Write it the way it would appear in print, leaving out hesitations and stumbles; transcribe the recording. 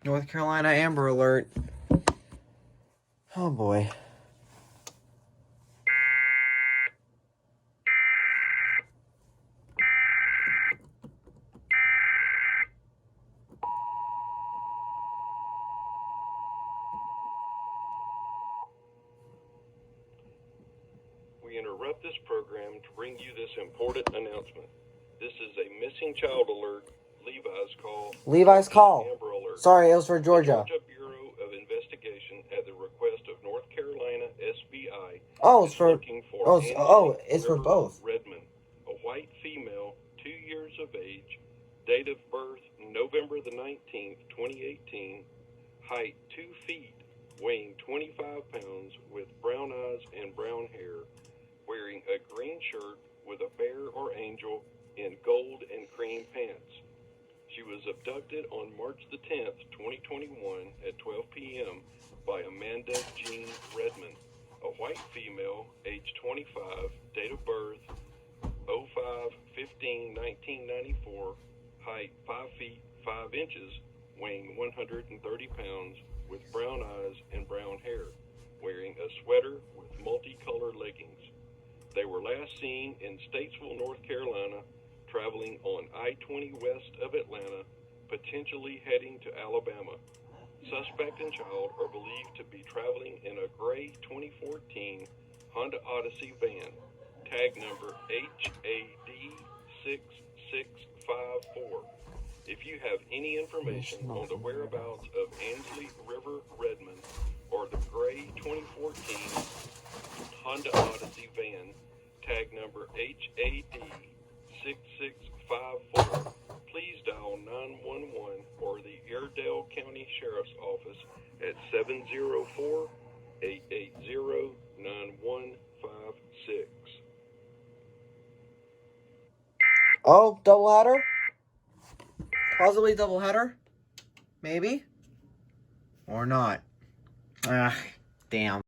North Carolina Amber Alert. Oh boy. We interrupt this program to bring you this important announcement. This is a missing child alert. Levi's call. Amber Alert. Sorry, it was for Georgia. The Georgia Bureau of Investigation, at the request of North Carolina SBI, Oh, it's is for looking for it's for River both. Redmond, a white female, 2 years of age, date of birth November the 19th, 2018, height 2 feet, weighing 25 pounds, with brown eyes and brown hair, wearing a green shirt with a bear or angel in gold and cream pants. She was abducted on March the 10th, 2021 at 12 p.m. by Amanda Jean Redmond, a white female, age 25, date of birth 05-15-1994, height 5 feet 5 inches, weighing 130 pounds, with brown eyes and brown hair, wearing a sweater with multicolored leggings. They were last seen in Statesville, North Carolina, traveling on I-20 west of Atlanta, potentially heading to Alabama. Suspect and child are believed to be traveling in a gray 2014 Honda Odyssey van, tag number HAD6654. If you have any information on the whereabouts of Ansley River Redmond or the gray 2014 Honda Odyssey van, tag number HAD6654, please dial 911 or the Airedale County Sheriff's Office at 704-880-9156. Oh, doubleheader? Possibly doubleheader? Maybe? Or not. Ah, damn.